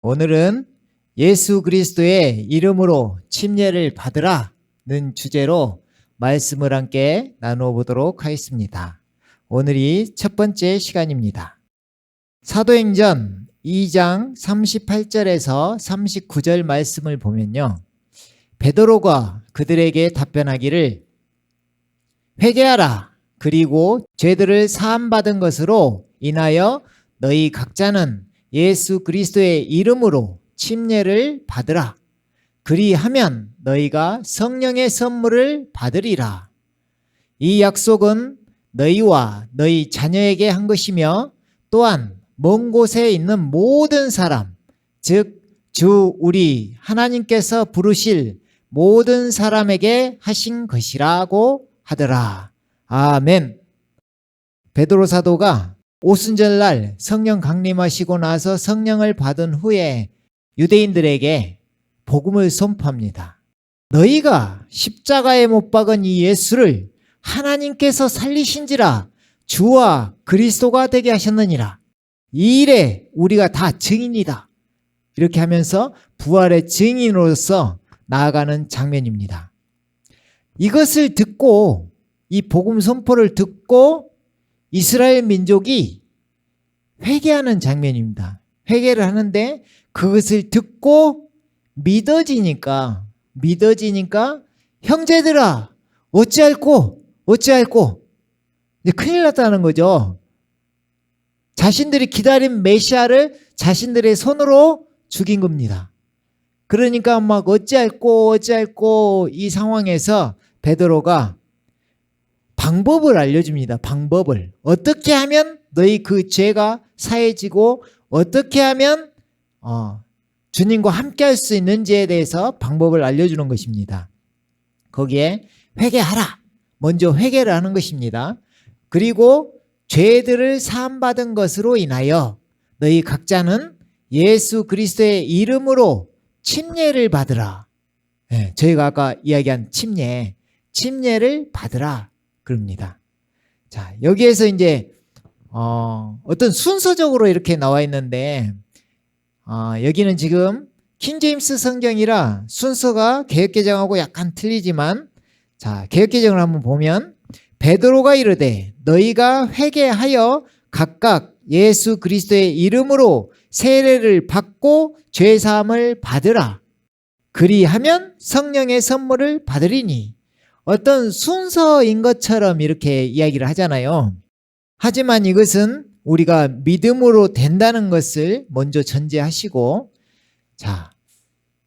오늘은 예수 그리스도의 이름으로 침례를 받으라는 주제로 말씀을 함께 나누어 보도록 하겠습니다. 오늘이 첫 번째 시간입니다. 사도행전 2장 38절에서 39절 말씀을 보면요, 베드로가 그들에게 답변하기를 회개하라. 그리고 죄들을 사함받은 것으로 인하여 너희 각자는 예수 그리스도의 이름으로 침례를 받으라. 그리하면 너희가 성령의 선물을 받으리라. 이 약속은 너희와 너희 자녀에게 한 것이며 또한 먼 곳에 있는 모든 사람, 즉 주 우리 하나님께서 부르실 모든 사람에게 하신 것이라고 하더라. 아멘. 베드로 사도가 오순절날 성령 강림하시고 나서 성령을 받은 후에 유대인들에게 복음을 선포합니다. 너희가 십자가에 못 박은 이 예수를 하나님께서 살리신지라 주와 그리스도가 되게 하셨느니라. 이 일에 우리가 다 증인이다. 이렇게 하면서 부활의 증인으로서 나아가는 장면입니다. 이것을 듣고, 이 복음 선포를 듣고 이스라엘 민족이 회개하는 장면입니다. 회개를 하는데 그것을 듣고 믿어지니까 형제들아 어찌할꼬 이제 큰일 났다는 거죠. 자신들이 기다린 메시아를 자신들의 손으로 죽인 겁니다. 그러니까 막 어찌할꼬 이 상황에서 베드로가 방법을 알려줍니다. 방법을. 어떻게 하면 너희 그 죄가 사해지고 어떻게 하면 주님과 함께 할 수 있는지에 대해서 방법을 알려주는 것입니다. 거기에 회개하라. 먼저 회개를 하는 것입니다. 그리고 죄들을 사함받은 것으로 인하여 너희 각자는 예수 그리스도의 이름으로 침례를 받으라. 네, 저희가 아까 이야기한 침례를 받으라. 그럽니다. 자, 여기에서 이제 어떤 순서적으로 이렇게 나와 있는데 여기는 지금 킹제임스 성경이라 순서가 개역개정하고 약간 틀리지만, 자, 개역개정을 한번 보면 베드로가 이르되 너희가 회개하여 각각 예수 그리스도의 이름으로 세례를 받고 죄사함을 받으라. 그리하면 성령의 선물을 받으리니. 어떤 순서인 것처럼 이렇게 이야기를 하잖아요. 하지만 이것은 우리가 믿음으로 된다는 것을 먼저 전제하시고, 자,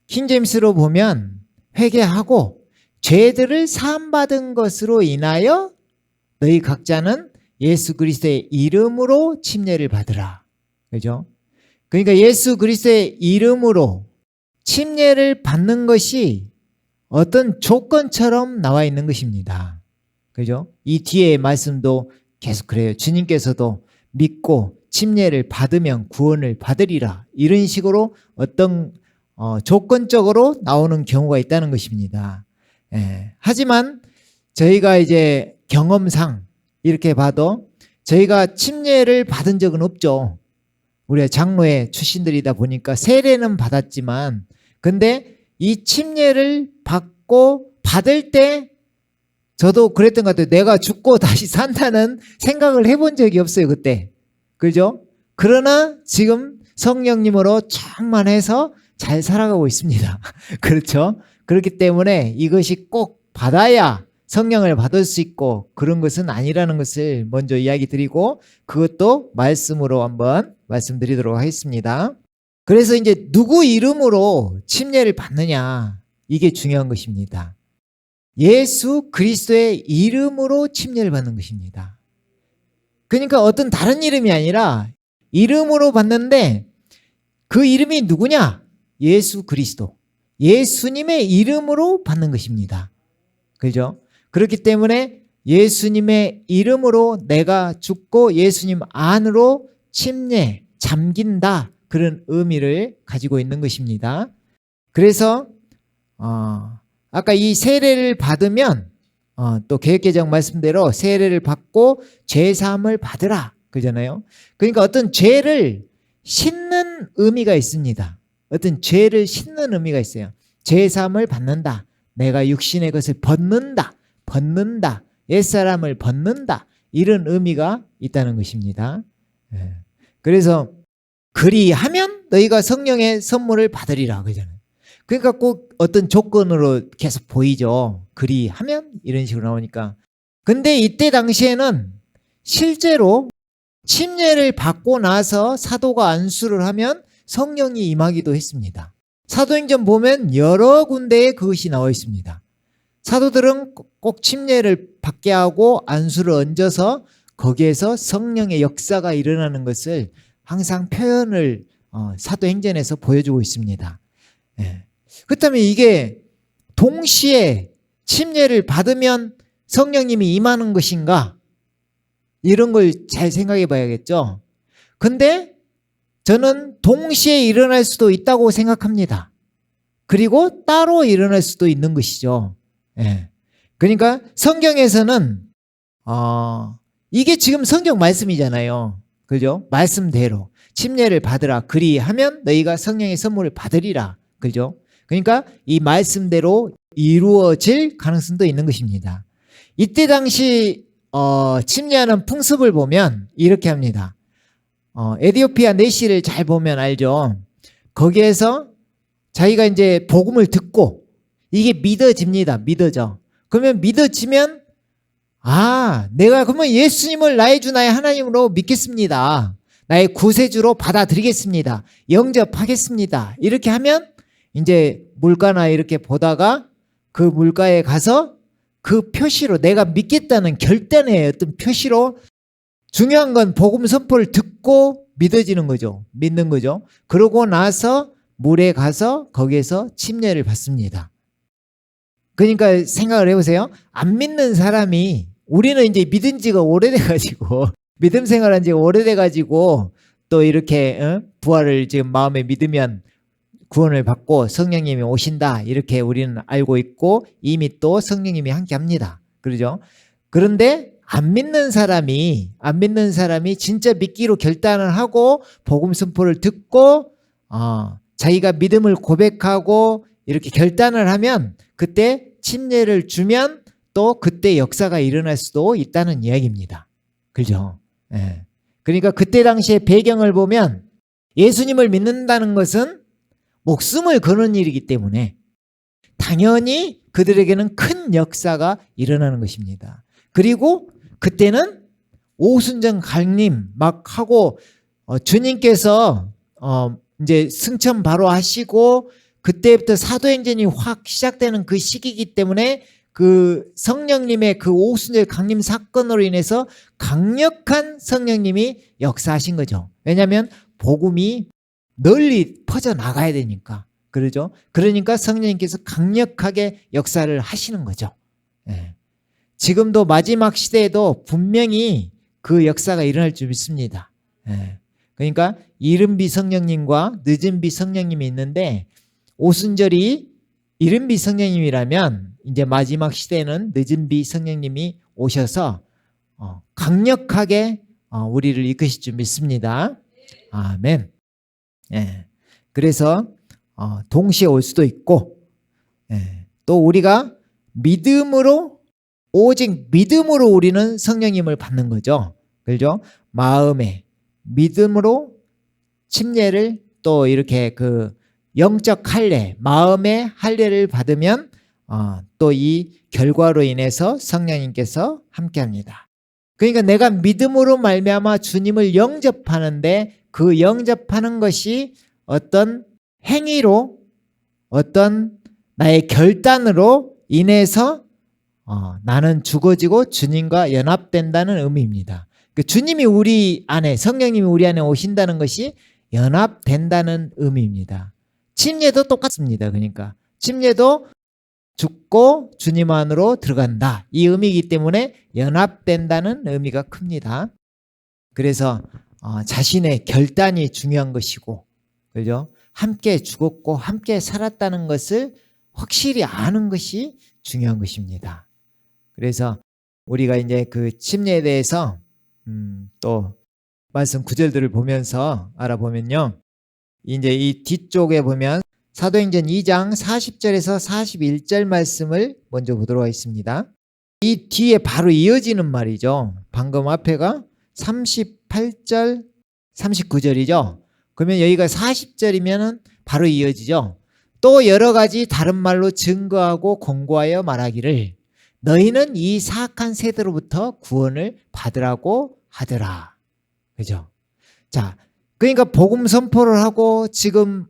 킹제임스로 보면 회개하고 죄들을 사함받은 것으로 인하여 너희 각자는 예수 그리스도의 이름으로 침례를 받으라. 그죠? 그러니까 예수 그리스도의 이름으로 침례를 받는 것이 어떤 조건처럼 나와 있는 것입니다. 그죠? 이 뒤에 말씀도 계속 그래요. 주님께서도 믿고 침례를 받으면 구원을 받으리라. 이런 식으로 어떤 조건적으로 나오는 경우가 있다는 것입니다. 하지만 저희가 이제 경험상 이렇게 봐도 저희가 침례를 받은 적은 없죠. 우리가 장로회 출신들이다 보니까 세례는 받았지만, 근데 이 침례를 받을 때 저도 그랬던 것 같아요. 내가 죽고 다시 산다는 생각을 해본 적이 없어요, 그때. 그죠? 그러나 지금 성령님으로 충만해서 잘 살아가고 있습니다. 그렇죠? 그렇기 때문에 이것이 꼭 받아야 성령을 받을 수 있고 그런 것은 아니라는 것을 먼저 이야기 드리고, 그것도 말씀으로 한번 말씀드리도록 하겠습니다. 그래서 이제 누구 이름으로 침례를 받느냐, 이게 중요한 것입니다. 예수 그리스도의 이름으로 침례를 받는 것입니다. 그러니까 어떤 다른 이름이 아니라 이름으로 받는데 그 이름이 누구냐? 예수 그리스도. 예수님의 이름으로 받는 것입니다. 그죠? 그렇기 때문에 예수님의 이름으로 내가 죽고 예수님 안으로 침례, 잠긴다. 그런 의미를 가지고 있는 것입니다. 그래서 아까 이 세례를 받으면 또 개역개정 말씀대로 세례를 받고 죄사함을 받으라. 그러잖아요. 그러니까 어떤 죄를 씻는 의미가 있습니다. 어떤 죄를 씻는 의미가 있어요. 죄사함을 받는다. 내가 육신의 것을 벗는다. 옛사람을 벗는다. 이런 의미가 있다는 것입니다. 그래서 그리하면 너희가 성령의 선물을 받으리라 그러잖아요. 그러니까 꼭 어떤 조건으로 계속 보이죠. 그리하면 이런 식으로 나오니까. 근데 이때 당시에는 실제로 침례를 받고 나서 사도가 안수를 하면 성령이 임하기도 했습니다. 사도행전 보면 여러 군데에 그것이 나와 있습니다. 사도들은 꼭 침례를 받게 하고 안수를 얹어서 거기에서 성령의 역사가 일어나는 것을 항상 표현을 사도행전에서 보여주고 있습니다. 그렇다면 이게 동시에 침례를 받으면 성령님이 임하는 것인가? 이런 걸 잘 생각해 봐야겠죠. 근데 저는 동시에 일어날 수도 있다고 생각합니다. 그리고 따로 일어날 수도 있는 것이죠. 그러니까 성경에서는 이게 지금 성경 말씀이잖아요. 그죠? 말씀대로 침례를 받으라. 그리하면 너희가 성령의 선물을 받으리라. 그죠? 그러니까 이 말씀대로 이루어질 가능성도 있는 것입니다. 이때 당시 침례하는 풍습을 보면 이렇게 합니다. 에디오피아 내시를 잘 보면 알죠. 거기에서 자기가 이제 복음을 듣고 이게 믿어집니다. 믿어져. 그러면 믿어지면 내가 그러면 예수님을 나의 주 나의 하나님으로 믿겠습니다. 나의 구세주로 받아들이겠습니다. 영접하겠습니다. 이렇게 하면 이제 물가나 이렇게 보다가 그 물가에 가서 그 표시로 내가 믿겠다는 결단의 어떤 표시로 중요한 건 복음 선포를 듣고 믿어지는 거죠. 믿는 거죠. 그러고 나서 물에 가서 거기에서 침례를 받습니다. 그러니까 생각을 해보세요. 안 믿는 사람이 우리는 이제 믿은 지가 오래돼가지고 믿음 생활한 지가 오래돼가지고 또 이렇게 부활을 지금 마음에 믿으면 구원을 받고 성령님이 오신다 이렇게 우리는 알고 있고 이미 또 성령님이 함께 합니다. 그러죠? 그런데 안 믿는 사람이 진짜 믿기로 결단을 하고 복음 선포를 듣고 자기가 믿음을 고백하고 이렇게 결단을 하면 그때 침례를 주면 또 그때 역사가 일어날 수도 있다는 이야기입니다. 그죠? 그러니까 그때 당시의 배경을 보면 예수님을 믿는다는 것은 목숨을 거는 일이기 때문에 당연히 그들에게는 큰 역사가 일어나는 것입니다. 그리고 그때는 오순절 강림 막 하고 주님께서 이제 승천 바로 하시고 그때부터 사도행전이 확 시작되는 그 시기이기 때문에 그 성령님의 그 오순절 강림 사건으로 인해서 강력한 성령님이 역사하신 거죠. 왜냐하면 복음이 널리 퍼져나가야 되니까. 그러죠? 그러니까 성령님께서 강력하게 역사를 하시는 거죠. 지금도 마지막 시대에도 분명히 그 역사가 일어날 줄 믿습니다. 그러니까 이른비 성령님과 늦은비 성령님이 있는데 오순절이 이른비 성령님이라면 이제 마지막 시대에는 늦은비 성령님이 오셔서 강력하게 우리를 이끄실 줄 믿습니다. 아멘. 그래서 동시에 올 수도 있고 또 우리가 믿음으로 오직 믿음으로 우리는 성령님을 받는 거죠. 그렇죠? 마음에 믿음으로 침례를 또 이렇게 그 영적 할례, 마음의 할례를 받으면 또 이 결과로 인해서 성령님께서 함께합니다. 그러니까 내가 믿음으로 말미암아 주님을 영접하는데 그 영접하는 것이 어떤 행위로 어떤 나의 결단으로 인해서 나는 죽어지고 주님과 연합된다는 의미입니다. 주님이 우리 안에 성령님이 우리 안에 오신다는 것이 연합된다는 의미입니다. 침례도 똑같습니다. 그러니까 침례도 죽고 주님 안으로 들어간다. 이 의미이기 때문에 연합된다는 의미가 큽니다. 그래서 자신의 결단이 중요한 것이고, 그죠? 함께 죽었고 함께 살았다는 것을 확실히 아는 것이 중요한 것입니다. 그래서 우리가 이제 그 침례에 대해서 또 말씀 구절들을 보면서 알아보면요. 이제 이 뒤쪽에 보면 사도행전 2장 40절에서 41절 말씀을 먼저 보도록 하겠습니다. 이 뒤에 바로 이어지는 말이죠. 방금 앞에가 38절, 39절이죠. 그러면 여기가 40절이면 바로 이어지죠. 또 여러 가지 다른 말로 증거하고 권고하여 말하기를 너희는 이 사악한 세대로부터 구원을 받으라고 하더라. 그죠? 자, 그러니까 복음 선포를 하고 지금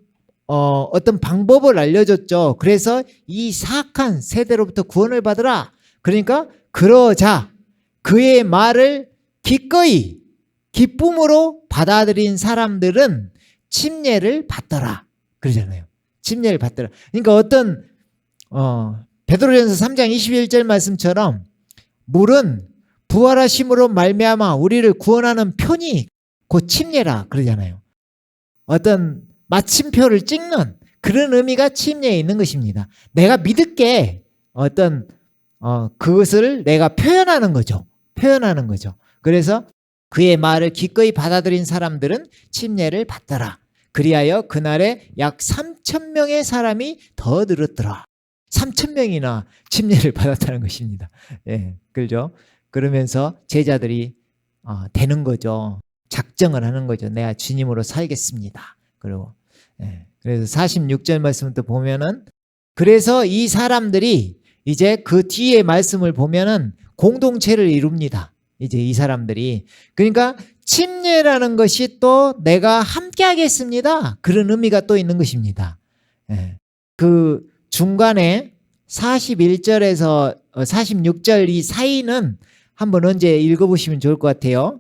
어떤 방법을 알려줬죠. 그래서 이 사악한 세대로부터 구원을 받으라. 그러니까 그러자 그의 말을 기꺼이 기쁨으로 받아들인 사람들은 침례를 받더라. 그러잖아요. 침례를 받더라. 그러니까 어떤 베드로전서 3장 21절 말씀처럼 물은 부활하심으로 말미암아 우리를 구원하는 표니 곧 침례라 그러잖아요. 어떤 마침표를 찍는 그런 의미가 침례에 있는 것입니다. 내가 믿을게 어떤 그것을 내가 표현하는 거죠. 표현하는 거죠. 그래서 그의 말을 기꺼이 받아들인 사람들은 침례를 받더라. 그리하여 그날에 약 3,000명의 사람이 더 늘었더라. 3,000명이나 침례를 받았다는 것입니다. 예, 그렇죠? 그러면서 제자들이 되는 거죠. 작정을 하는 거죠. 내가 주님으로 살겠습니다. 그리고 그래서 46절 말씀을 또 보면은 그래서 이 사람들이 이제 그 뒤에 말씀을 보면은 공동체를 이룹니다. 이제 이 사람들이 그러니까 침례라는 것이 또 내가 함께 하겠습니다. 그런 의미가 또 있는 것입니다. 그 중간에 41절에서 46절 이 사이는 한번 언제 읽어보시면 좋을 것 같아요.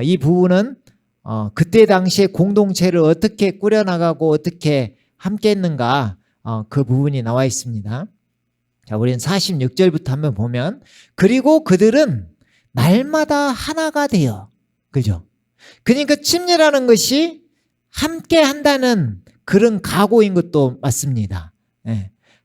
이 부분은 그때 당시에 공동체를 어떻게 꾸려나가고 어떻게 함께 했는가 그 부분이 나와 있습니다. 자, 우리는 46절부터 한번 보면 그리고 그들은 날마다 하나가 되어 그죠? 그러니까 침례라는 것이 함께 한다는 그런 각오인 것도 맞습니다.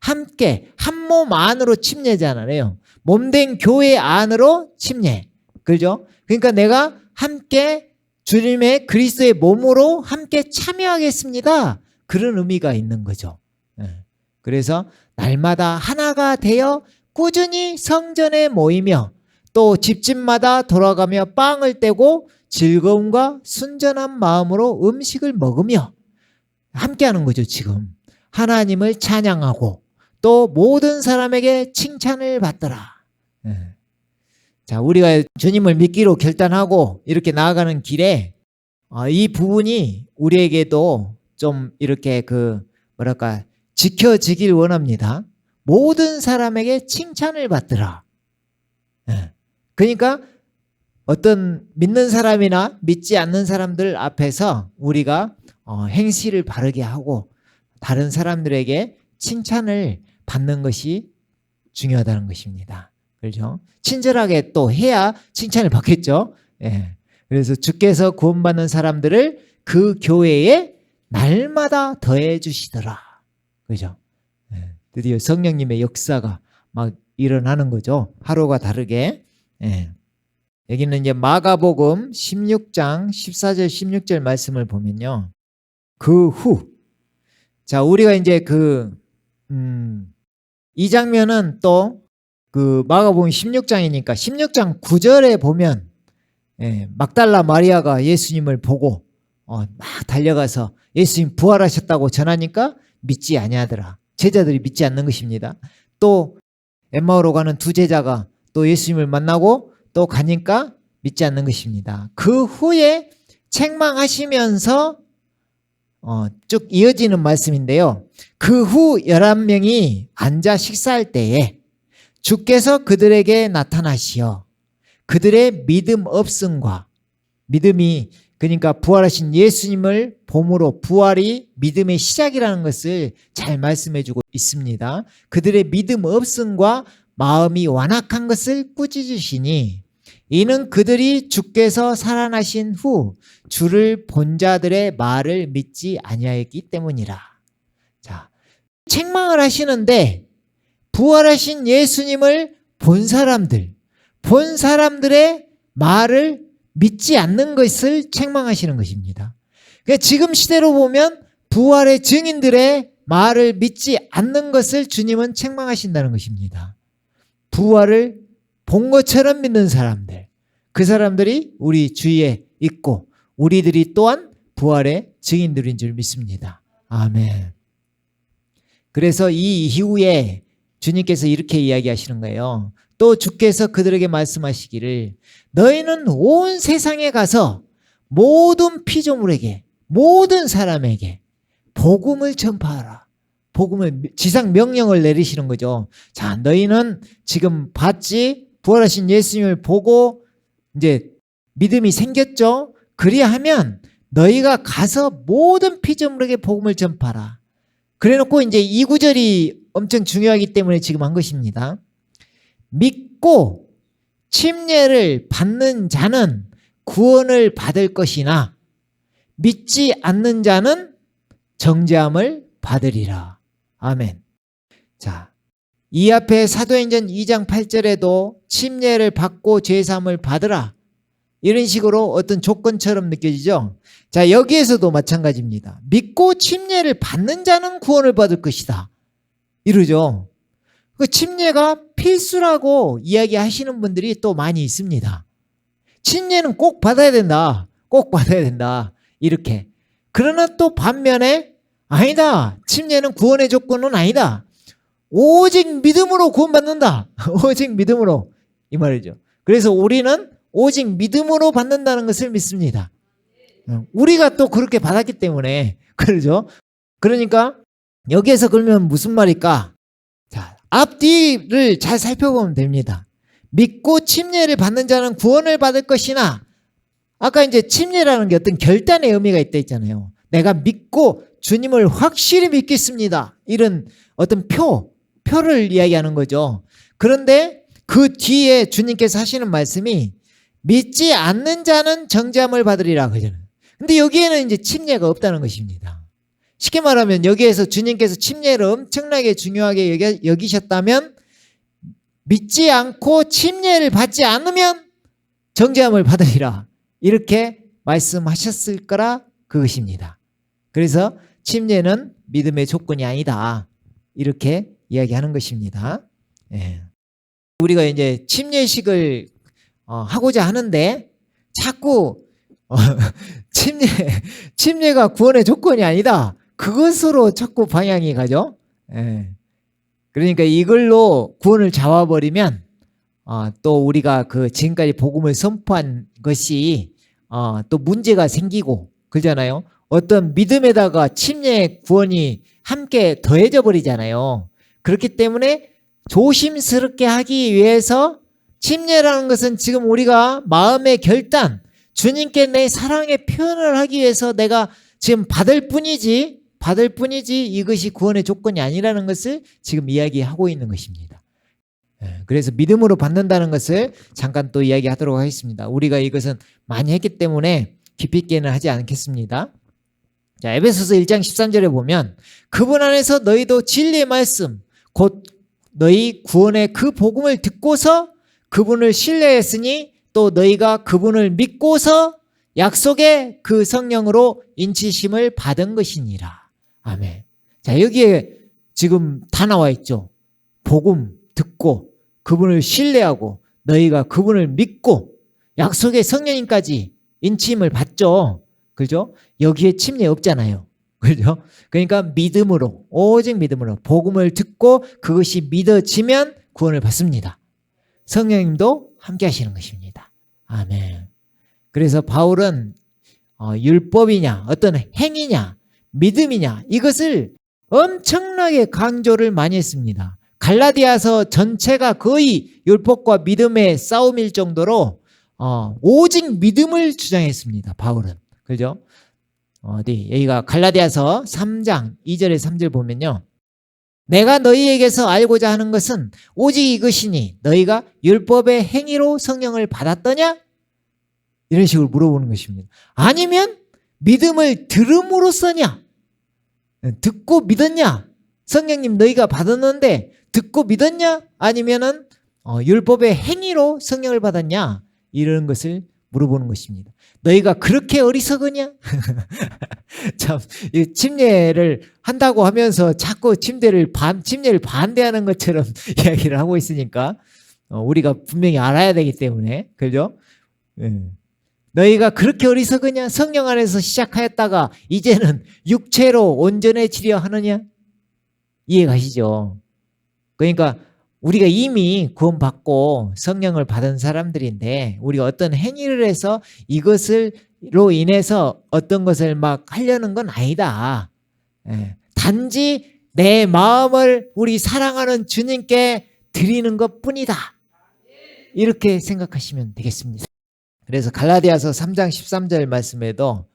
함께 한 몸 안으로 침례잖아요. 몸된 교회 안으로 침례. 그죠? 그러니까 내가 함께 주님의 그리스도의 몸으로 함께 참여하겠습니다. 그런 의미가 있는 거죠. 그래서 날마다 하나가 되어 꾸준히 성전에 모이며 또 집집마다 돌아가며 빵을 떼고 즐거움과 순전한 마음으로 음식을 먹으며 함께하는 거죠. 지금 하나님을 찬양하고 또 모든 사람에게 칭찬을 받더라. 자, 우리가 주님을 믿기로 결단하고 이렇게 나아가는 길에 이 부분이 우리에게도 좀 이렇게 지켜지길 원합니다. 모든 사람에게 칭찬을 받더라. 그러니까 어떤 믿는 사람이나 믿지 않는 사람들 앞에서 우리가 행실을 바르게 하고 다른 사람들에게 칭찬을 받는 것이 중요하다는 것입니다. 그렇죠? 친절하게 또 해야 칭찬을 받겠죠. 그래서 주께서 구원받는 사람들을 그 교회에 날마다 더해 주시더라. 그죠? 드디어 성령님의 역사가 막 일어나는 거죠. 하루가 다르게. 여기는 이제 마가복음 16장 14절 16절 말씀을 보면요. 그 후. 자, 우리가 이제 이 장면은 또 마가복음 16장이니까 16장 9절에 보면 막달라 마리아가 예수님을 보고 막 달려가서 예수님 부활하셨다고 전하니까 믿지 아니하더라. 제자들이 믿지 않는 것입니다. 또 엠마오로 가는 두 제자가 또 예수님을 만나고 또 가니까 믿지 않는 것입니다. 그 후에 책망하시면서 쭉 이어지는 말씀인데요. 그 후 11명이 앉아 식사할 때에 주께서 그들에게 나타나시어 그들의 믿음 없음과 믿음이 그러니까 부활하신 예수님을 봄으로 부활이 믿음의 시작이라는 것을 잘 말씀해주고 있습니다. 그들의 믿음 없음과 마음이 완악한 것을 꾸짖으시니 이는 그들이 주께서 살아나신 후 주를 본 자들의 말을 믿지 아니하였기 때문이라. 자, 책망을 하시는데 부활하신 예수님을 본 사람들의 말을 믿지 않는 것을 책망하시는 것입니다. 그러니까 지금 시대로 보면 부활의 증인들의 말을 믿지 않는 것을 주님은 책망하신다는 것입니다. 부활을 본 것처럼 믿는 사람들, 그 사람들이 우리 주위에 있고 우리들이 또한 부활의 증인들인 줄 믿습니다. 아멘. 그래서 이 이후에 주님께서 이렇게 이야기하시는 거예요. 또 주께서 그들에게 말씀하시기를 너희는 온 세상에 가서 모든 피조물에게 모든 사람에게 복음을 전파하라. 복음을 지상 명령을 내리시는 거죠. 자, 너희는 지금 봤지? 부활하신 예수님을 보고 이제 믿음이 생겼죠? 그리하면 너희가 가서 모든 피조물에게 복음을 전파하라. 그래놓고 이제 이 구절이 엄청 중요하기 때문에 지금 한 것입니다. 믿고 침례를 받는 자는 구원을 받을 것이나 믿지 않는 자는 정죄함을 받으리라. 아멘. 자, 이 앞에 사도행전 2장 8절에도 침례를 받고 죄사함을 받으라. 이런 식으로 어떤 조건처럼 느껴지죠? 자, 여기에서도 마찬가지입니다. 믿고 침례를 받는 자는 구원을 받을 것이다. 이러죠. 그 침례가 필수라고 이야기하시는 분들이 또 많이 있습니다. 침례는 꼭 받아야 된다. 꼭 받아야 된다. 이렇게. 그러나 또 반면에 아니다. 침례는 구원의 조건은 아니다. 오직 믿음으로 구원받는다. 오직 믿음으로. 이 말이죠. 그래서 우리는 오직 믿음으로 받는다는 것을 믿습니다. 우리가 또 그렇게 받았기 때문에. 그러죠. 그러니까 여기에서 그러면 무슨 말일까? 자, 앞뒤를 잘 살펴보면 됩니다. 믿고 침례를 받는 자는 구원을 받을 것이나 아까 이제 침례라는 게 어떤 결단의 의미가 있다 했잖아요. 내가 믿고 주님을 확실히 믿겠습니다. 이런 어떤 표를 이야기하는 거죠. 그런데 그 뒤에 주님께서 하시는 말씀이 믿지 않는 자는 정죄함을 받으리라 그러잖아요. 근데 여기에는 이제 침례가 없다는 것입니다. 쉽게 말하면 여기에서 주님께서 침례를 엄청나게 중요하게 여기셨다면 믿지 않고 침례를 받지 않으면 정죄함을 받으리라. 이렇게 말씀하셨을 거라 그것입니다. 그래서 침례는 믿음의 조건이 아니다. 이렇게 이야기하는 것입니다. 예. 우리가 이제 침례식을 하고자 하는데 자꾸 침례가 구원의 조건이 아니다. 그것으로 자꾸 방향이 가죠. 예. 그러니까 이걸로 구원을 잡아버리면 또 우리가 그 지금까지 복음을 선포한 것이 또 문제가 생기고 그러잖아요. 어떤 믿음에다가 침례 구원이 함께 더해져 버리잖아요. 그렇기 때문에 조심스럽게 하기 위해서 침례라는 것은 지금 우리가 마음의 결단, 주님께 내 사랑의 표현을 하기 위해서 내가 지금 받을 뿐이지 이것이 구원의 조건이 아니라는 것을 지금 이야기하고 있는 것입니다. 그래서 믿음으로 받는다는 것을 잠깐 또 이야기하도록 하겠습니다. 우리가 이것은 많이 했기 때문에 깊이 있게는 하지 않겠습니다. 자, 에베소서 1장 13절에 보면 그분 안에서 너희도 진리의 말씀 곧 너희 구원의 그 복음을 듣고서 그분을 신뢰했으니 또 너희가 그분을 믿고서 약속의 그 성령으로 인치심을 받은 것이니라. 아멘. 자, 여기에 지금 다 나와 있죠. 복음 듣고 그분을 신뢰하고 너희가 그분을 믿고 약속의 성령님까지 인치심을 받죠. 그죠? 여기에 침례 없잖아요. 그죠? 그러니까 믿음으로, 오직 믿음으로 복음을 듣고 그것이 믿어지면 구원을 받습니다. 성령님도 함께 하시는 것입니다. 아멘. 그래서 바울은 율법이냐 어떤 행위냐 믿음이냐 이것을 엄청나게 강조를 많이 했습니다. 갈라디아서 전체가 거의 율법과 믿음의 싸움일 정도로 오직 믿음을 주장했습니다. 바울은. 그죠? 여기가 갈라디아서 3장 2절에 3절 보면요. 내가 너희에게서 알고자 하는 것은 오직 이것이니 너희가 율법의 행위로 성령을 받았더냐? 이런 식으로 물어보는 것입니다. 아니면 믿음을 들음으로써냐? 듣고 믿었냐? 성령님 너희가 받았는데 듣고 믿었냐? 아니면은 율법의 행위로 성령을 받았냐? 이런 것을 물어보는 것입니다. 너희가 그렇게 어리석으냐? 참, 이 침례를 한다고 하면서 자꾸 침례를 반대하는 것처럼 이야기를 하고 있으니까 우리가 분명히 알아야 되기 때문에, 그죠? 너희가 그렇게 어리석으냐? 성령 안에서 시작하였다가 이제는 육체로 온전해지려 하느냐? 이해가시죠? 그러니까 우리가 이미 구원받고 성령을 받은 사람들인데 우리가 어떤 행위를 해서 이것으로 인해서 어떤 것을 막 하려는 건 아니다. 단지 내 마음을 우리 사랑하는 주님께 드리는 것뿐이다. 이렇게 생각하시면 되겠습니다. 그래서 갈라디아서 3장 13절 말씀에도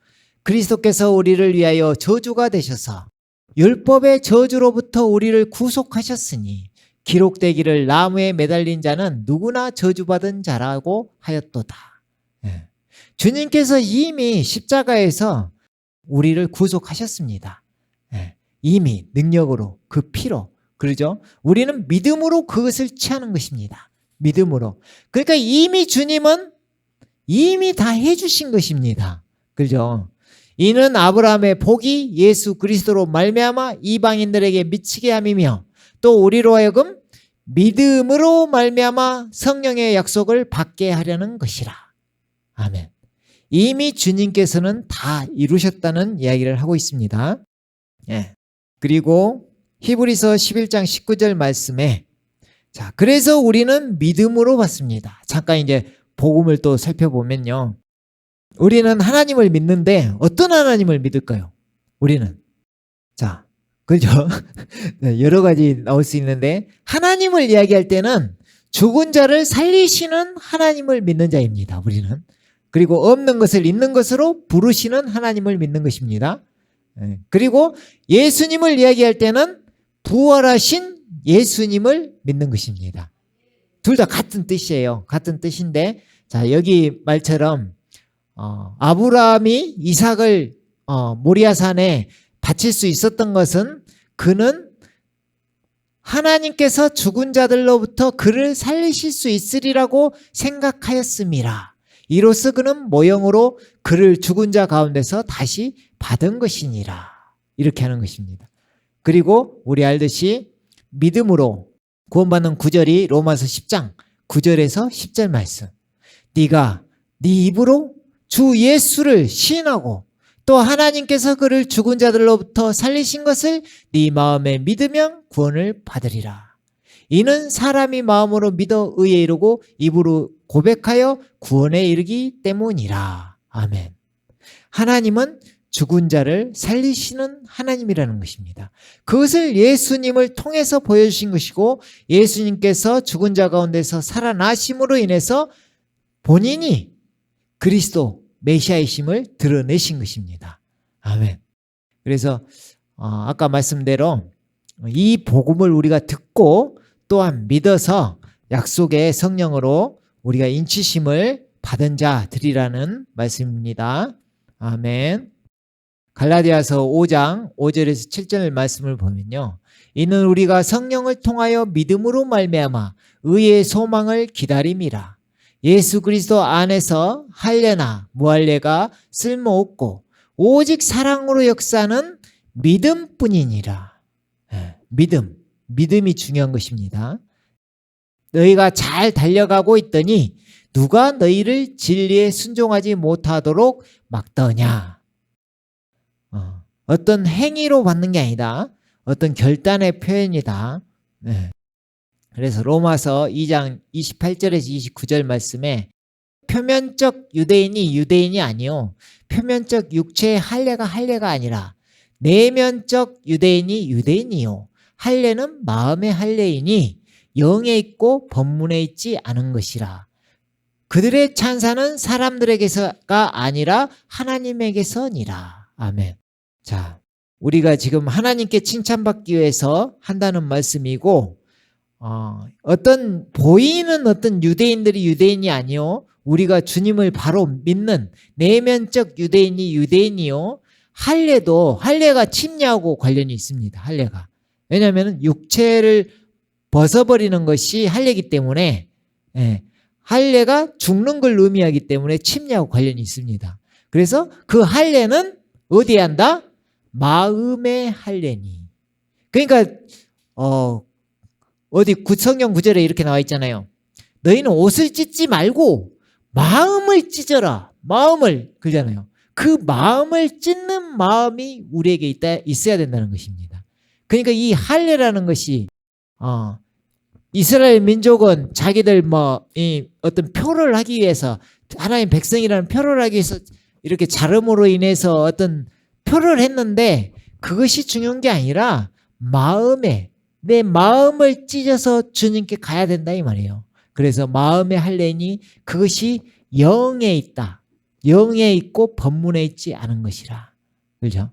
그리스도께서 우리를 위하여 저주가 되셔서 율법의 저주로부터 우리를 구속하셨으니 기록되기를 나무에 매달린 자는 누구나 저주받은 자라고 하였도다. 주님께서 이미 십자가에서 우리를 구속하셨습니다. 이미 능력으로 그 피로. 그러죠? 우리는 믿음으로 그것을 취하는 것입니다. 믿음으로. 그러니까 이미 주님은 이미 다 해주신 것입니다. 그죠? 이는 아브라함의 복이 예수 그리스도로 말미암아 이방인들에게 미치게 함이며 또 우리로 하여금 믿음으로 말미암아 성령의 약속을 받게 하려는 것이라. 아멘. 이미 주님께서는 다 이루셨다는 이야기를 하고 있습니다. 그리고 히브리서 11장 19절 말씀에 자, 그래서 우리는 믿음으로 받습니다. 잠깐 이제 복음을 또 살펴보면요. 우리는 하나님을 믿는데 어떤 하나님을 믿을까요? 우리는. 자, 그죠? 여러 가지 나올 수 있는데 하나님을 이야기할 때는 죽은 자를 살리시는 하나님을 믿는 자입니다. 우리는. 그리고 없는 것을 있는 것으로 부르시는 하나님을 믿는 것입니다. 그리고 예수님을 이야기할 때는 부활하신 예수님을 믿는 것입니다. 둘 다 같은 뜻이에요. 같은 뜻인데 자, 여기 말처럼 아브라함이 이삭을 모리아산에 바칠 수 있었던 것은 그는 하나님께서 죽은 자들로부터 그를 살리실 수 있으리라고 생각하였음이라. 이로써 그는 모형으로 그를 죽은 자 가운데서 다시 받은 것이니라. 이렇게 하는 것입니다. 그리고 우리 알듯이 믿음으로 구원받는 9절이 로마서 10장 9절에서 10절 말씀. 네가 네 입으로 주 예수를 시인하고 또 하나님께서 그를 죽은 자들로부터 살리신 것을 네 마음에 믿으면 구원을 받으리라. 이는 사람이 마음으로 믿어 의에 이르고 입으로 고백하여 구원에 이르기 때문이라. 아멘. 하나님은 죽은 자를 살리시는 하나님이라는 것입니다. 그것을 예수님을 통해서 보여주신 것이고 예수님께서 죽은 자 가운데서 살아나심으로 인해서 본인이 그리스도 메시아이심을 드러내신 것입니다. 아멘. 그래서 아까 말씀대로 이 복음을 우리가 듣고 또한 믿어서 약속의 성령으로 우리가 인치심을 받은 자들이라는 말씀입니다. 아멘. 갈라디아서 5장 5절에서 7절 말씀을 보면요. 이는 우리가 성령을 통하여 믿음으로 말미암아 의의 소망을 기다림이라. 예수 그리스도 안에서 할례나 무할례가 쓸모없고 오직 사랑으로 역사하는 믿음뿐이니라. 믿음이 중요한 것입니다. 너희가 잘 달려가고 있더니 누가 너희를 진리에 순종하지 못하도록 막더냐. 어떤 행위로 받는 게 아니다. 어떤 결단의 표현이다. 그래서 로마서 2장 28절에서 29절 말씀에 표면적 유대인이 아니요 표면적 육체의 할례가 아니라 내면적 유대인이요 할례는 마음의 할례이니 영에 있고 법문에 있지 않은 것이라. 그들의 찬사는 사람들에게서가 아니라 하나님에게서니라. 아멘. 자, 우리가 지금 하나님께 칭찬받기 위해서 한다는 말씀이고 어떤 보이는 어떤 유대인들이 유대인이 아니요 우리가 주님을 바로 믿는 내면적 유대인이요 할례가 침례하고 관련이 있습니다. 할례가. 왜냐하면 육체를 벗어버리는 것이 할례이기 때문에 할례가 죽는 걸 의미하기 때문에 침례하고 관련이 있습니다. 그래서 그 할례는 어디에 한다? 마음의 할례니. 그러니까 어디 성경 구절에 이렇게 나와 있잖아요. 너희는 옷을 찢지 말고 마음을 찢어라. 마음을 그러잖아요. 그 마음을 찢는 마음이 우리에게 있어야 된다는 것입니다. 그러니까 이 할례라는 것이 이스라엘 민족은 자기들 어떤 표를 하기 위해서 하나님 백성이라는 표를 하기 위해서 이렇게 자름으로 인해서 어떤 표를 했는데 그것이 중요한 게 아니라 내 마음을 찢어서 주님께 가야 된다 이 말이에요. 그래서 마음의 할례니 그것이 영에 있다. 영에 있고 법문에 있지 않은 것이라. 그렇죠?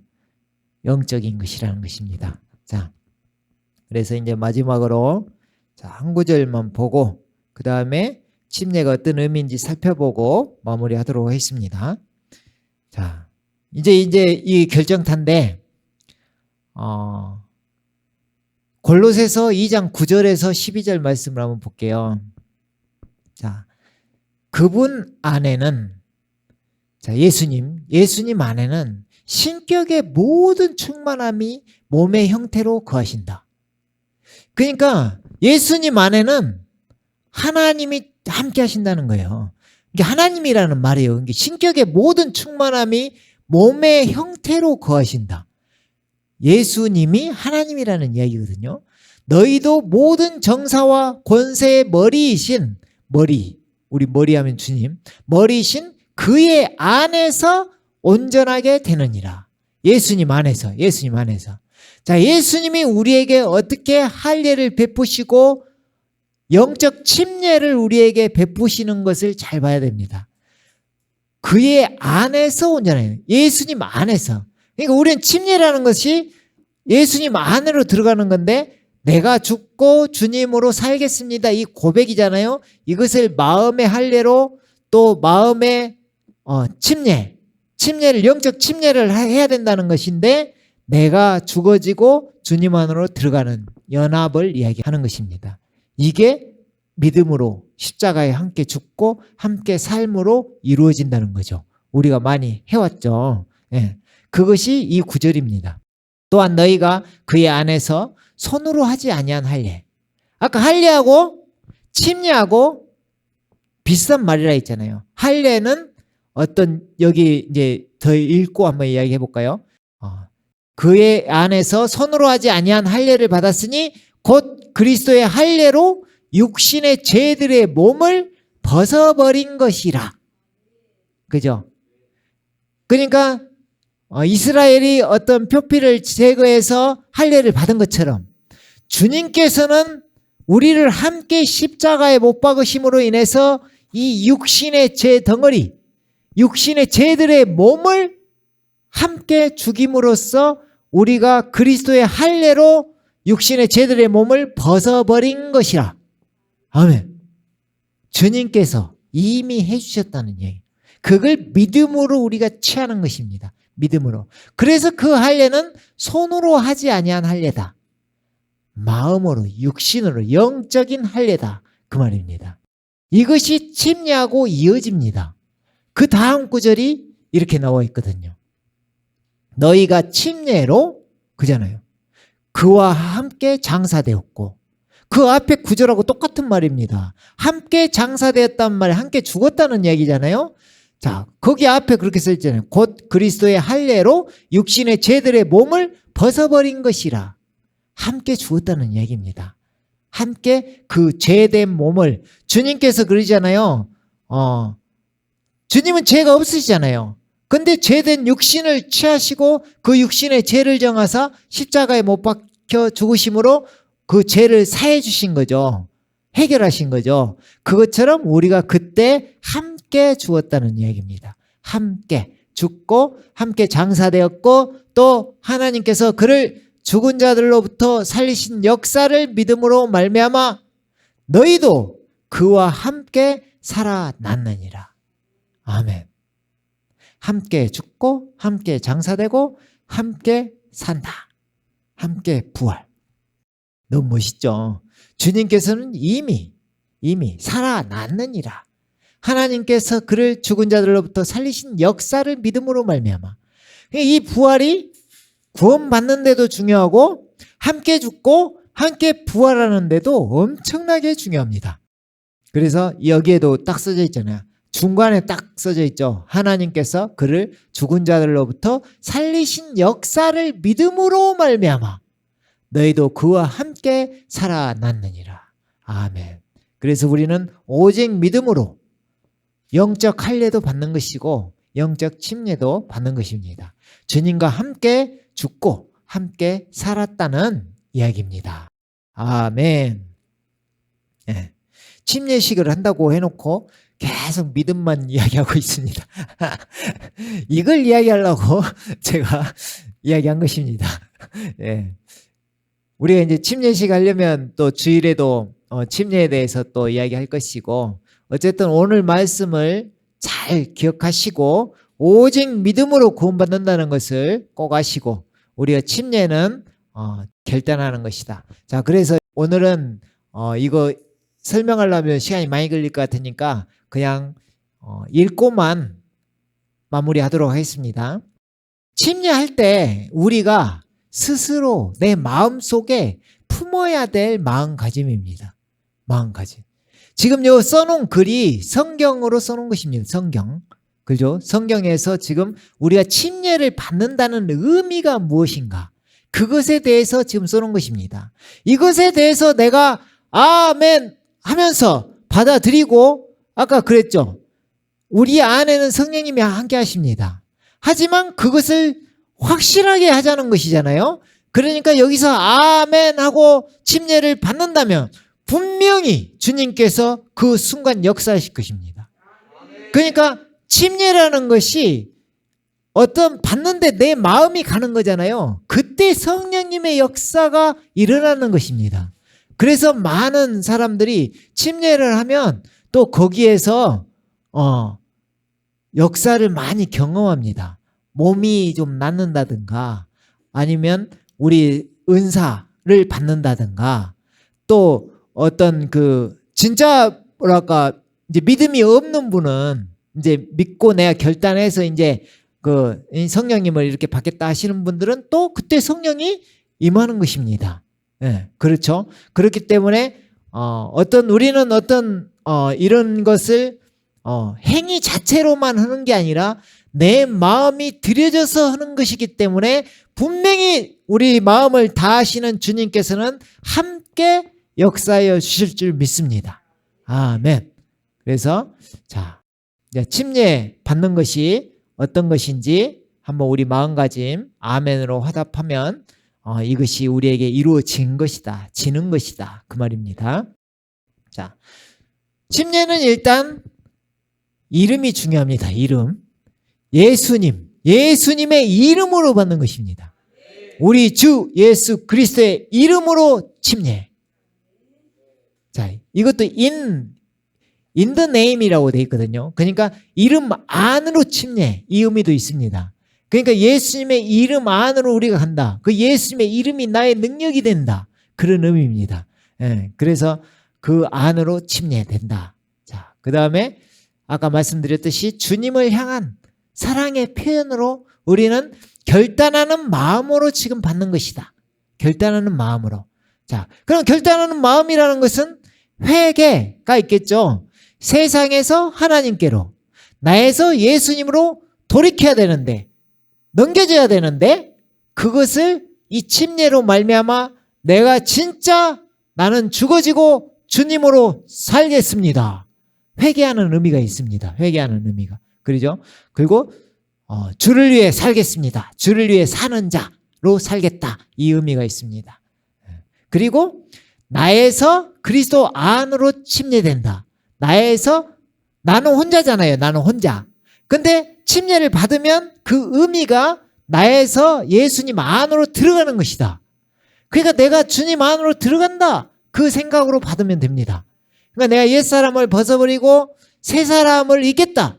영적인 것이라는 것입니다. 자, 그래서 이제 마지막으로 한 구절만 보고 그 다음에 침례가 어떤 의미인지 살펴보고 마무리하도록 하겠습니다. 자, 이제 이 결정타인데 골로새서 2장 9절에서 12절 말씀을 한번 볼게요. 자, 그분 안에는 예수님 안에는 신격의 모든 충만함이 몸의 형태로 거하신다. 그러니까 예수님 안에는 하나님이 함께 하신다는 거예요. 이게 하나님이라는 말이에요. 이게 신격의 모든 충만함이 몸의 형태로 거하신다. 예수님이 하나님이라는 이야기거든요. 너희도 모든 정사와 권세의 머리이신 우리 머리하면 주님, 머리이신 그의 안에서 온전하게 되느니라. 예수님 안에서. 자, 예수님이 우리에게 어떻게 할례를 베푸시고 영적 침례를 우리에게 베푸시는 것을 잘 봐야 됩니다. 그의 안에서 온전해요. 예수님 안에서. 그러니까 우리는 침례라는 것이 예수님 안으로 들어가는 건데 내가 죽고 주님으로 살겠습니다. 이 고백이잖아요. 이것을 마음의 할례로 또 마음의 침례를 영적 침례를 해야 된다는 것인데 내가 죽어지고 주님 안으로 들어가는 연합을 이야기하는 것입니다. 이게 믿음으로 십자가에 함께 죽고 함께 삶으로 이루어진다는 거죠. 우리가 많이 해왔죠. 예. 그것이 이 구절입니다. 또한 너희가 그의 안에서 손으로 하지 아니한 할례. 아까 할례하고 침례하고 비슷한 말이라 했잖아요. 할례는 여기 이제 더 읽고 한번 이야기해 볼까요? 그의 안에서 손으로 하지 아니한 할례를 받았으니 곧 그리스도의 할례로 육신의 죄들의 몸을 벗어버린 것이라. 그죠? 그러니까 이스라엘이 어떤 표피를 제거해서 할례를 받은 것처럼 주님께서는 우리를 함께 십자가에 못 박으심으로 인해서 이 육신의 죄 덩어리, 육신의 죄들의 몸을 함께 죽임으로써 우리가 그리스도의 할례로 육신의 죄들의 몸을 벗어버린 것이라. 아멘. 주님께서 이미 해주셨다는 얘기. 그걸 믿음으로 우리가 취하는 것입니다. 믿음으로. 그래서 그 할례는 손으로 하지 아니한 할례다. 마음으로, 육신으로, 영적인 할례다. 그 말입니다. 이것이 침례하고 이어집니다. 그 다음 구절이 이렇게 나와 있거든요. 너희가 침례로 그잖아요. 그와 함께 장사되었고 그 앞에 구절하고 똑같은 말입니다. 함께 장사되었단 말이 함께 죽었다는 얘기잖아요. 자, 거기 앞에 그렇게 써 있잖아요. 곧 그리스도의 할례로 육신의 죄들의 몸을 벗어버린 것이라. 함께 죽었다는 얘기입니다. 함께 그 죄된 몸을 주님께서 그러잖아요. 주님은 죄가 없으시잖아요. 근데 죄된 육신을 취하시고 그 육신의 죄를 정하사 십자가에 못 박혀 죽으심으로 그 죄를 사해 주신 거죠. 해결하신 거죠. 그것처럼 우리가 그때 함께 죽었다는 이야기입니다. 함께 죽고 함께 장사되었고 또 하나님께서 그를 죽은 자들로부터 살리신 역사를 믿음으로 말미암아 너희도 그와 함께 살아났느니라. 아멘. 함께 죽고 함께 장사되고 함께 산다. 함께 부활. 너무 멋있죠. 주님께서는 이미 이미 살아났느니라. 하나님께서 그를 죽은 자들로부터 살리신 역사를 믿음으로 말미암아. 이 부활이 구원받는 데도 중요하고 함께 죽고 함께 부활하는 데도 엄청나게 중요합니다. 그래서 여기에도 딱 써져 있잖아요. 중간에 딱 써져 있죠. 하나님께서 그를 죽은 자들로부터 살리신 역사를 믿음으로 말미암아 너희도 그와 함께 살아났느니라. 아멘. 그래서 우리는 오직 믿음으로 영적 할례도 받는 것이고 영적 침례도 받는 것입니다. 주님과 함께 죽고 함께 살았다는 이야기입니다. 아멘. 네. 침례식을 한다고 해놓고 계속 믿음만 이야기하고 있습니다. 이걸 이야기하려고 제가 이야기한 것입니다. 네. 우리가 이제 침례식 하려면 또 주일에도 침례에 대해서 또 이야기할 것이고 어쨌든 오늘 말씀을 잘 기억하시고 오직 믿음으로 구원받는다는 것을 꼭 아시고 우리가 침례는 결단하는 것이다. 자, 그래서 오늘은 이거 설명하려면 시간이 많이 걸릴 것 같으니까 그냥 읽고만 마무리하도록 하겠습니다. 침례할 때 우리가 스스로 내 마음속에 품어야 될 마음가짐입니다. 마음가짐. 지금 요 써놓은 글이 성경으로 써놓은 것입니다. 성경. 그죠? 성경에서 지금 우리가 침례를 받는다는 의미가 무엇인가? 그것에 대해서 지금 써놓은 것입니다. 이것에 대해서 내가 아멘 하면서 받아들이고 아까 그랬죠. 우리 안에는 성령님이 함께 하십니다. 하지만 그것을 확실하게 하자는 것이잖아요. 그러니까 여기서 아멘 하고 침례를 받는다면 분명히 주님께서 그 순간 역사하실 것입니다. 그러니까 침례라는 것이 어떤 받는데 내 마음이 가는 거잖아요. 그때 성령님의 역사가 일어나는 것입니다. 그래서 많은 사람들이 침례를 하면 또 거기에서 역사를 많이 경험합니다. 몸이 좀 낫는다든가 아니면 우리 은사를 받는다든가 또 어떤 진짜 뭐랄까 이제 믿음이 없는 분은 이제 믿고 내가 결단해서 이제 성령님을 이렇게 받겠다 하시는 분들은 또 그때 성령이 임하는 것입니다. 예, 그렇죠. 그렇기 때문에 우리는 이런 것을 행위 자체로만 하는 게 아니라 내 마음이 들여져서 하는 것이기 때문에 분명히 우리 마음을 다하시는 주님께서는 함께 역사하여 주실 줄 믿습니다. 아멘. 그래서 자, 이제 침례 받는 것이 어떤 것인지 한번 우리 마음가짐 아멘으로 화답하면 이것이 우리에게 이루어진 것이다. 지는 것이다. 그 말입니다. 자, 침례는 일단 이름이 중요합니다. 이름. 예수님의 이름으로 받는 것입니다. 우리 주 예수 그리스도의 이름으로 침례. 자, 이것도 in the name이라고 되어 있거든요. 그러니까 이름 안으로 침례, 이 의미도 있습니다. 그러니까 예수님의 이름 안으로 우리가 간다. 그 예수님의 이름이 나의 능력이 된다. 그런 의미입니다. 예, 그래서 그 안으로 침례된다. 자, 그 다음에 아까 말씀드렸듯이 주님을 향한 사랑의 표현으로 우리는 결단하는 마음으로 지금 받는 것이다. 결단하는 마음으로. 자, 그럼 결단하는 마음이라는 것은 회개가 있겠죠. 세상에서 하나님께로, 나에서 예수님으로 돌이켜야 되는데, 넘겨져야 되는데, 그것을 이 침례로 말미암아 내가 진짜 나는 죽어지고 주님으로 살겠습니다. 회개하는 의미가 있습니다. 회개하는 의미가. 그러죠? 그리고 주를 위해 살겠습니다. 주를 위해 사는 자로 살겠다. 이 의미가 있습니다. 그리고 나에서 그리스도 안으로 침례된다. 나는 혼자잖아요. 나는 혼자. 근데 침례를 받으면 그 의미가 나에서 예수님 안으로 들어가는 것이다. 그러니까 내가 주님 안으로 들어간다. 그 생각으로 받으면 됩니다. 그러니까 내가 옛사람을 벗어버리고 새 사람을 입겠다.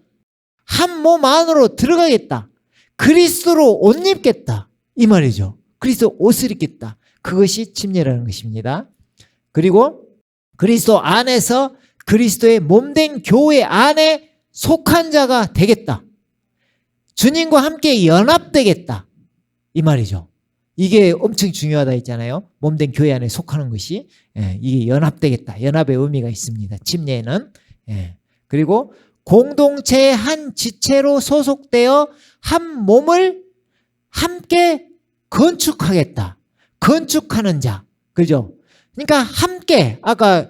한 몸 안으로 들어가겠다. 그리스도로 옷 입겠다. 이 말이죠. 그리스도 옷을 입겠다. 그것이 침례라는 것입니다. 그리고 그리스도 안에서 그리스도의 몸된 교회 안에 속한 자가 되겠다. 주님과 함께 연합되겠다. 이 말이죠. 이게 엄청 중요하다 했잖아요. 몸된 교회 안에 속하는 것이. 이게 연합되겠다. 연합의 의미가 있습니다. 침례에는. 그리고 공동체의 한 지체로 소속되어 한 몸을 함께 건축하겠다. 건축하는 자. 그죠? 그러니까 함께 아까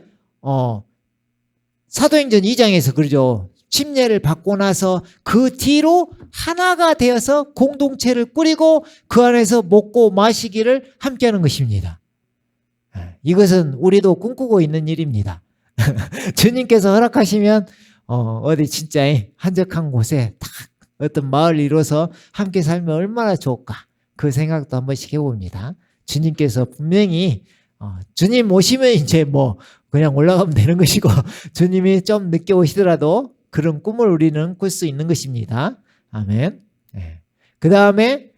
사도행전 2장에서 그러죠. 침례를 받고 나서 그 뒤로 하나가 되어서 공동체를 꾸리고 그 안에서 먹고 마시기를 함께하는 것입니다. 이것은 우리도 꿈꾸고 있는 일입니다. 주님께서 허락하시면 어디 진짜 한적한 곳에 딱 어떤 마을을 이뤄서 함께 살면 얼마나 좋을까, 그 생각도 한 번씩 해봅니다. 주님께서 분명히 주님 오시면 이제 뭐 그냥 올라가면 되는 것이고, 주님이 좀 늦게 오시더라도 그런 꿈을 우리는 꿀 수 있는 것입니다. 아멘. 그 다음에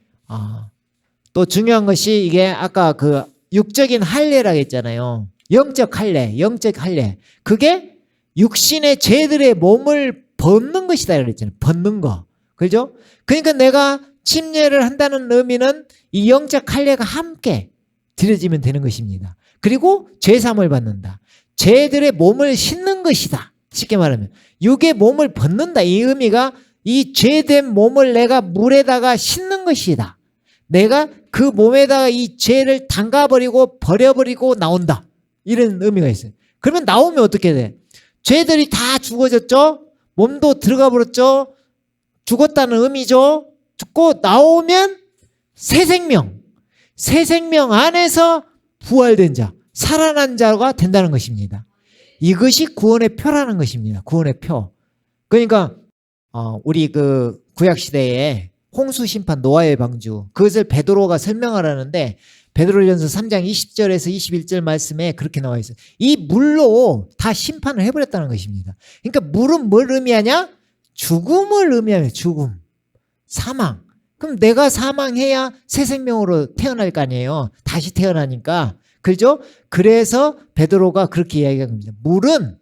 또 중요한 것이 이게 아까 그 육적인 할례라고 했잖아요. 영적 할례, 영적 할례. 그게 육신의 죄들의 몸을 벗는 것이다 그랬잖아요. 벗는 거. 그죠? 그러니까 내가 침례를 한다는 의미는 이 영적 할례가 함께 드려지면 되는 것입니다. 그리고 죄사함을 받는다. 죄들의 몸을 씻는 것이다. 쉽게 말하면 육의 몸을 벗는다. 이 의미가 이 죄된 몸을 내가 물에다가 씻는 것이다. 내가 그 몸에다가 이 죄를 담가버리고 버려버리고 나온다. 이런 의미가 있어요. 그러면 나오면 어떻게 돼? 죄들이 다 죽어졌죠? 몸도 들어가 버렸죠? 죽었다는 의미죠? 죽고 나오면 새 생명, 새 생명 안에서 부활된 자, 살아난 자가 된다는 것입니다. 이것이 구원의 표라는 것입니다. 구원의 표. 그러니까 우리 그 구약시대에 홍수 심판 노아의 방주, 그것을 베드로가 설명하라는데 베드로전서 3장 20절에서 21절 말씀에 그렇게 나와 있어요. 이 물로 다 심판을 해버렸다는 것입니다. 그러니까 물은 뭘 의미하냐? 죽음을 의미하며 죽음, 사망. 그럼 내가 사망해야 새 생명으로 태어날 거 아니에요. 다시 태어나니까. 그죠? 그래서 베드로가 그렇게 이야기한 겁니다. 물은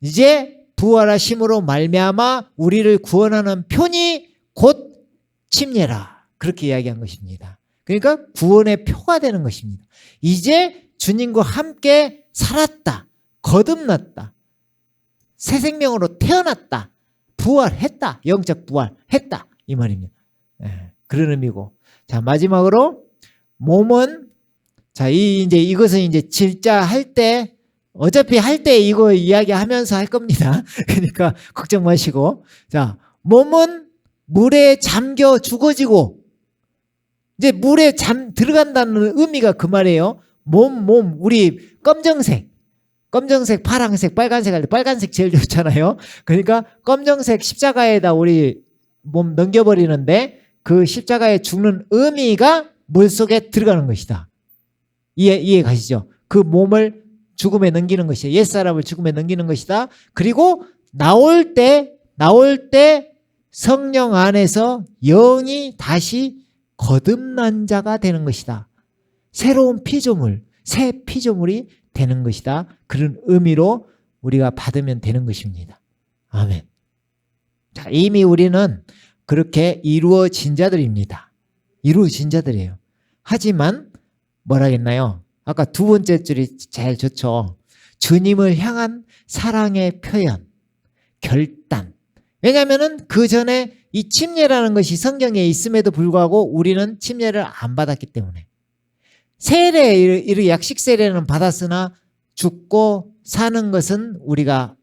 이제 부활하심으로 말미암아 우리를 구원하는 표니 곧 침례라. 그렇게 이야기한 것입니다. 그러니까 구원의 표가 되는 것입니다. 이제 주님과 함께 살았다. 거듭났다. 새 생명으로 태어났다. 부활했다. 영적 부활했다. 이 말입니다. 그런 의미고. 자, 마지막으로 몸은, 자, 이것은 이제 질자 할 때, 어차피 할 때 이거 이야기하면서 할 겁니다. 그러니까 걱정 마시고. 자, 몸은 물에 잠겨 죽어지고, 이제 물에 들어간다는 의미가 그 말이에요. 우리 검정색, 파랑색, 빨간색 할 때 빨간색 제일 좋잖아요. 그러니까 검정색 십자가에다 우리 몸 넘겨버리는데 그 십자가에 죽는 의미가 물 속에 들어가는 것이다. 이해 가시죠? 그 몸을 죽음에 넘기는 것이다. 옛사람을 죽음에 넘기는 것이다. 그리고 나올 때 성령 안에서 영이 다시 거듭난 자가 되는 것이다. 새로운 피조물, 새 피조물이 되는 것이다. 그런 의미로 우리가 받으면 되는 것입니다. 아멘. 자, 이미 우리는 그렇게 이루어진 자들입니다. 이루어진 자들이에요. 하지만 뭐라겠나요? 아까 두 번째 줄이 제일 좋죠. 주님을 향한 사랑의 표현, 결단. 왜냐하면 그 전에 이 침례라는 것이 성경에 있음에도 불구하고 우리는 침례를 안 받았기 때문에. 세례, 이렇게 약식 세례는 받았으나 죽고 사는 것은 우리가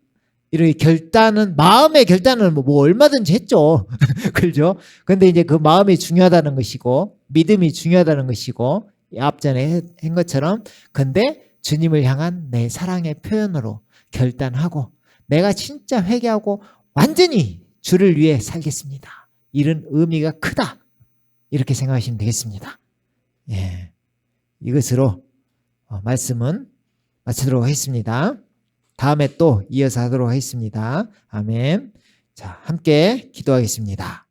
이렇게 결단은, 마음의 결단은 뭐 얼마든지 했죠. 그렇죠? 근데 이제 그 마음이 중요하다는 것이고, 믿음이 중요하다는 것이고, 앞전에 한 것처럼, 근데 주님을 향한 내 사랑의 표현으로 결단하고, 내가 진짜 회개하고 완전히 주를 위해 살겠습니다. 이런 의미가 크다. 이렇게 생각하시면 되겠습니다. 예. 이것으로 말씀은 마치도록 하겠습니다. 다음에 또 이어서 하도록 하겠습니다. 아멘. 자, 함께 기도하겠습니다.